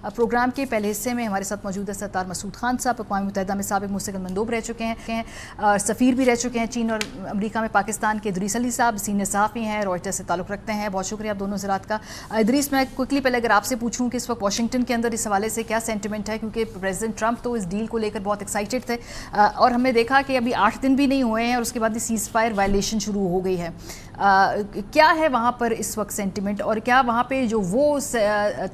Programme کے پہلے حصے میں ہمارے ساتھ موجود ہے ستار مسعود خان صاحب، اقوام متحدہ میں سابق مستقل مندوب رہ چکے ہیں، سفیر بھی رہ چکے ہیں چین اور امریکہ میں، پاکستان کے ادریس علی صاحب سینئر صحافی ہیں، روائٹرز سے تعلق رکھتے ہیں. بہت شکریہ آپ دونوں حضرات کا. ادریس، میں کوئکلی پہلے اگر آپ سے پوچھوں کہ اس وقت واشنگٹن کے اندر اس حوالے سے کیا سینٹیمنٹ ہے، کیونکہ پریزیڈنٹ ٹرمپ تو اس ڈیل کو لے کر بہت ایکسائٹیڈ تھے اور ہم نے دیکھا کہ ابھی 8 دن بھی نہیں ہوئے ہیں اور اس کے بعد سیز فائر وائلیشن شروع ہو گئی ہے. کیا ہے وہاں پر اس وقت سینٹیمنٹ، اور کیا وہاں پہ جو وہ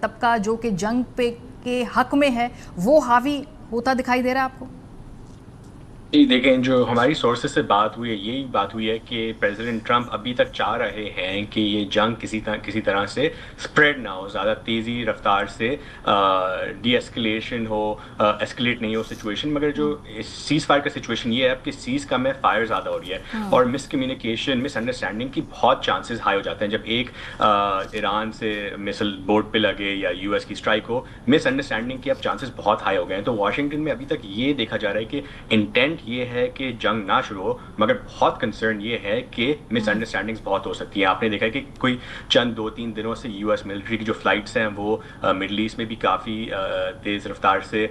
طبقہ جو کہ جنگ پہ کے حق میں ہے وہ حاوی ہوتا دکھائی دے رہا ہے آپ کو؟ جی دیکھیں، جو ہماری سورسز سے بات ہوئی ہے، یہی بات ہوئی ہے کہ پریزیڈنٹ ٹرمپ ابھی تک چاہ رہے ہیں کہ یہ جنگ کسی طرح سے اسپریڈ نہ ہو، زیادہ تیزی رفتار سے ڈی ایسکلیشن ہو، ایسکلیٹ نہیں ہو سچویشن. مگر جو سیز فائر کا سچویشن یہ ہے کہ سیز کم ہے، فائر زیادہ ہو رہی ہے اور مس کمیونیکیشن، مس انڈرسٹینڈنگ کی بہت چانسز ہائی ہو جاتے ہیں. جب ایک ایران سے مسل بورڈ پہ لگے یا یو ایس کی اسٹرائک ہو، مس انڈرسٹینڈنگ کی اب چانسز بہت ہائی ہو گئے ہیں. تو واشنگٹن میں ابھی تک یہ دیکھا جا رہا ہے کہ انٹینٹ یہ ہے کہ جنگ نہ شروع ہو، مگر بہت کنسرن یہ ہے کہ مس انڈرسٹینڈنگز بہت ہو سکتی ہیں. آپ نے دیکھا ہے کہ کوئی چند 2-3 دنوں سے یو ایس ملٹری کی جو فلائٹس ہیں وہ مڈل ایسٹ میں بھی کافی تیز رفتار سے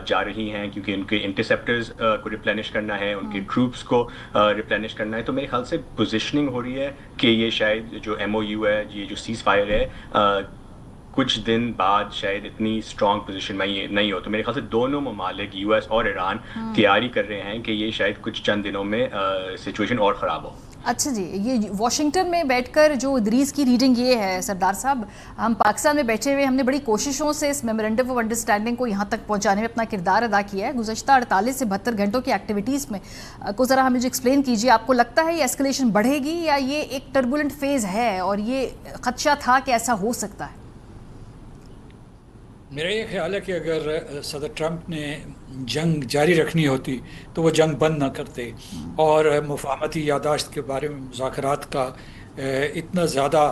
جا رہی ہیں، کیونکہ ان کے انٹرسیپٹرز کو ریپلینش کرنا ہے، ان کے ٹروپس کو ریپلینش کرنا ہے. تو میرے خیال سے پوزیشننگ ہو رہی ہے کہ یہ شاید جو ایم او یو ہے، یہ جو سیز فائر ہے، کچھ دن بعد شاید اتنی اسٹرانگ پوزیشن میں نہیں ہو. تو میرے خیال سے دونوں ممالک یو ایس اور ایران تیاری کر رہے ہیں کہ یہ شاید کچھ چند دنوں میں سچویشن اور خراب ہو. اچھا جی، یہ واشنگٹن میں بیٹھ کر جو ادریس کی ریڈنگ یہ ہے سردار صاحب، ہم پاکستان میں بیٹھے ہوئے ہم نے بڑی کوششوں سے اس میمورنڈم آف انڈرسٹینڈنگ کو یہاں تک پہنچانے میں اپنا کردار ادا کیا ہے. گزشتہ 48 سے 72 گھنٹوں کی ایکٹیویٹیز میں کو ذرا ہمیں جو ایکسپلین کیجیے، آپ کو لگتا ہے یہ اسکلیشن بڑھے گی یا یہ ایک ٹربولنٹ فیز ہے اور یہ خدشہ تھا کہ ایسا ہو سکتا ہے؟ میرا یہ خیال ہے کہ اگر صدر ٹرمپ نے جنگ جاری رکھنی ہوتی تو وہ جنگ بند نہ کرتے اور مفاہمتی یادداشت کے بارے میں مذاکرات کا اتنا زیادہ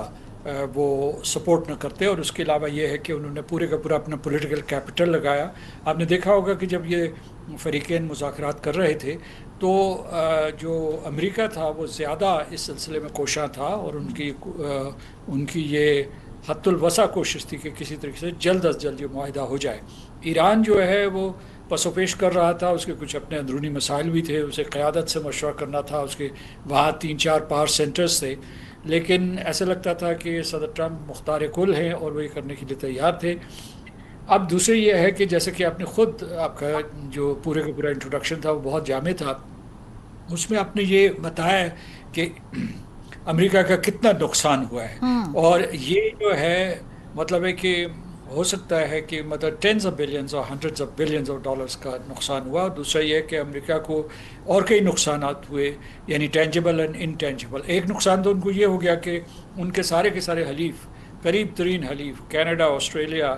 وہ سپورٹ نہ کرتے. اور اس کے علاوہ یہ ہے کہ انہوں نے پورے کا پورا اپنا پولیٹیکل کیپٹل لگایا. آپ نے دیکھا ہوگا کہ جب یہ فریقین مذاکرات کر رہے تھے تو جو امریکہ تھا وہ زیادہ اس سلسلے میں کوشاں تھا اور ان کی یہ حت الوسع کوشش تھی کہ کسی طریقے سے جلد از جلد یہ معاہدہ ہو جائے. ایران جو ہے وہ پس و پیش کر رہا تھا، اس کے کچھ اپنے اندرونی مسائل بھی تھے، اسے قیادت سے مشورہ کرنا تھا، اس کے وہاں 3-4 پاور سینٹرز تھے، لیکن ایسا لگتا تھا کہ صدر ٹرمپ مختار کل ہیں اور وہ یہ کرنے کے لیے تیار تھے. اب دوسرے یہ ہے کہ جیسے کہ آپ نے خود، آپ کا جو پورے کا پورا انٹروڈکشن تھا وہ بہت جامع تھا، اس میں آپ نے یہ بتایا کہ امریکہ کا کتنا نقصان ہوا ہے. اور یہ جو ہے مطلب ہے کہ ہو سکتا ہے کہ مطلب ٹینز آف بلینز اور hundreds of billions of dollars کا نقصان ہوا. دوسرا یہ ہے کہ امریکہ کو اور کئی نقصانات ہوئے، یعنی ٹینجیبل اینڈ انٹینجیبل. ایک نقصان تو ان کو یہ ہو گیا کہ ان کے سارے حلیف، قریب ترین حلیف، Canada, Australia,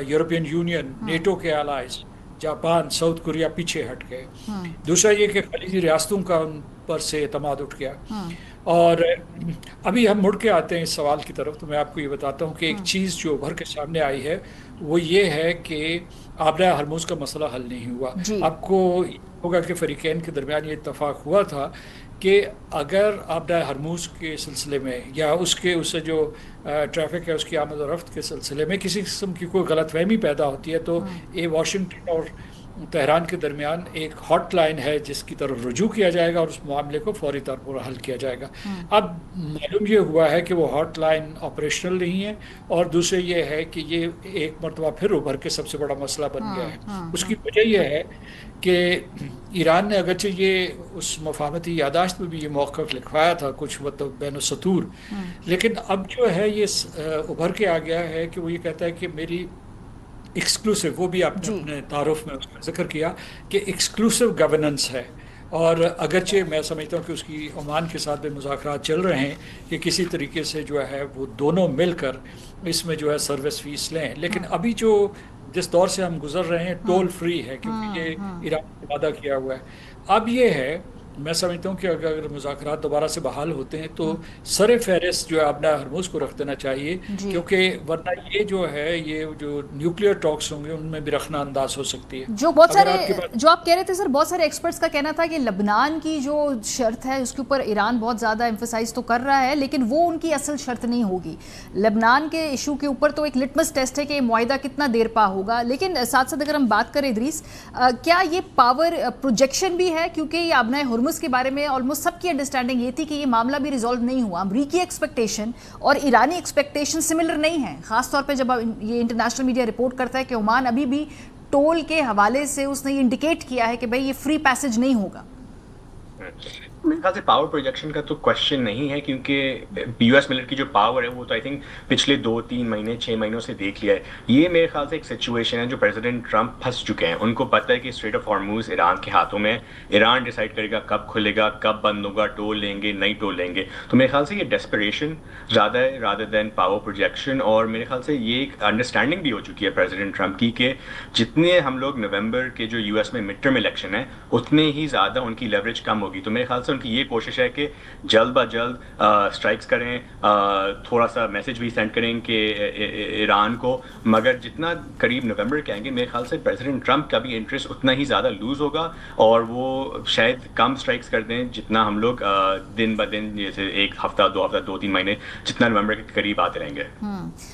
European Union, NATO کے الائز، جاپان، ساؤتھ کوریا پیچھے ہٹ گئے. دوسرا یہ کہ خلیجی ریاستوں کا ان پر سے اعتماد اٹھ گیا. اور ابھی ہم مڑ کے آتے ہیں اس سوال کی طرف، تو میں آپ کو یہ بتاتا ہوں کہ ایک چیز جو ابھر کے سامنے آئی ہے وہ یہ ہے کہ آبرہ ہرموز کا مسئلہ حل نہیں ہوا. آپ کو ہوگا کہ فریقین کے درمیان یہ اتفاق ہوا تھا کہ اگر آبرہ ہرموز کے سلسلے میں یا اس سے جو ٹریفک ہے اس کی آمد و رفت کے سلسلے میں کسی قسم کی کوئی غلط فہمی پیدا ہوتی ہے تو یہ واشنگٹن اور تہران کے درمیان ایک ہاٹ لائن ہے جس کی طرف رجوع کیا جائے گا اور اس معاملے کو فوری طور پر حل کیا جائے گا. اب معلوم یہ ہوا ہے کہ وہ ہاٹ لائن آپریشنل نہیں ہے، اور دوسرے یہ ہے کہ یہ ایک مرتبہ پھر ابھر کے سب سے بڑا مسئلہ بن گیا ہے. اس کی وجہ یہ ہے کہ ایران نے اگرچہ یہ اس مفاہمتی یادداشت میں بھی یہ موقف لکھوایا تھا کچھ مطلب بین السطور، لیکن اب جو ہے یہ ابھر کے آ گیا ہے کہ وہ یہ کہتا ہے کہ میری ایکسکلوسیو، وہ بھی آپ نے اپنے تعارف میں اس کا ذکر کیا کہ ایکسکلوسیو گورننس ہے. اور اگرچہ میں سمجھتا ہوں کہ اس کی عمان کے ساتھ بھی مذاکرات چل رہے ہیں کہ کسی طریقے سے جو ہے وہ دونوں مل کر اس میں جو ہے سروس فیس لیں، لیکن ابھی جو جس دور سے ہم گزر رہے ہیں ٹول فری ہے کیونکہ یہ ایران نے وعدہ کیا ہوا ہے. اب یہ ہے میں سمجھتا ہوں کہ اگر مذاکرات دوبارہ سے بحال ہوتے ہیں تو سر فہرست جو ہے آبنہ ہرموز کو رکھ دینا چاہیے، جی کیونکہ ورنہ یہ جو ہے یہ جو نیوکلیئر ٹاکس ہوں گے ان میں بھی رخنہ انداز ہو سکتی ہے. جو بہت اگر سارے آپ کے پاس جو آپ کہہ رہے تھے سر، بہت سارے ایکسپرٹس کا کہنا تھا کہ لبنان کی جو شرط ہے اس کے اوپر ایران بہت زیادہ ایمفسائز تو کر رہا ہے، لیکن وہ ان کی اصل شرط نہیں ہوگی. لبنان کے ایشو کے اوپر تو ایک لٹمس ٹیسٹ ہے کہ معاہدہ کتنا دیر پا ہوگا. لیکن ساتھ ساتھ اگر ہم بات کریں ادریس، کیا یہ پاور پروجیکشن بھی ہے؟ کیونکہ یہ آبنائے ہرمز کے بارے میں آلموسٹ سب کی انڈرسٹینڈنگ یہ تھی کہ یہ معاملہ بھی ریزالو نہیں ہوا. امریکی ایکسپیکٹیشن اور ایرانی ایکسپیکٹیشن سملر نہیں ہیں، خاص طور پہ جب یہ انٹرنیشنل میڈیا رپورٹ کرتا ہے کہ عمان ابھی بھی ٹول کے حوالے سے اس نے یہ انڈیکیٹ کیا ہے کہ بھئی یہ فری پیسج نہیں ہوگا. میرے خیال سے پاور پروجیکشن کا تو کوشچن نہیں ہے، کیونکہ یو ایس ملٹری کی جو پاور ہے وہ تو آئی تھنک پچھلے 2-3 مہینے 6 مہینوں سے دیکھ لیا ہے. یہ میرے خیال سے ایک سچویشن ہے جو پریزیڈنٹ ٹرمپ پھنس چکے ہیں. ان کو پتہ ہے کہ اسٹریٹ آف ہارموز ایران کے ہاتھوں میں، ایران ڈیسائیڈ کرے گا کب کھلے گا، کب بند ہوگا، ٹول لیں گے نہیں ٹول لیں گے. تو میرے خیال سے یہ ڈیسپریشن زیادہ ہے رادر دین پاور پروجیکشن. اور میرے خیال سے یہ ایک انڈرسٹینڈنگ بھی ہو چکی ہے پریزیڈنٹ ٹرمپ کی کہ جتنے ہم لوگ نومبر کے جو یو ایس میں مڈ ٹرم الیکشن ہے اتنے ہی زیادہ ان کی لیوریج کم ہوگی. تو میرے خیال سے ان کی یہ کوشش ہے کہ جلد با جلد اسٹرائکس کریں، تھوڑا سا میسج بھی سینڈ کریں کہ ایران کو، مگر جتنا قریب نومبر کے آئیں گے میرے خیال سے پریزیڈنٹ ٹرمپ کا بھی انٹرسٹ اتنا ہی زیادہ لوز ہوگا اور وہ شاید کم اسٹرائکس کر دیں جتنا ہم لوگ دن بہ دن، جیسے 1 ہفتہ 2 ہفتہ 2-3 مہینے جتنا نومبر کے قریب آتے رہیں گے.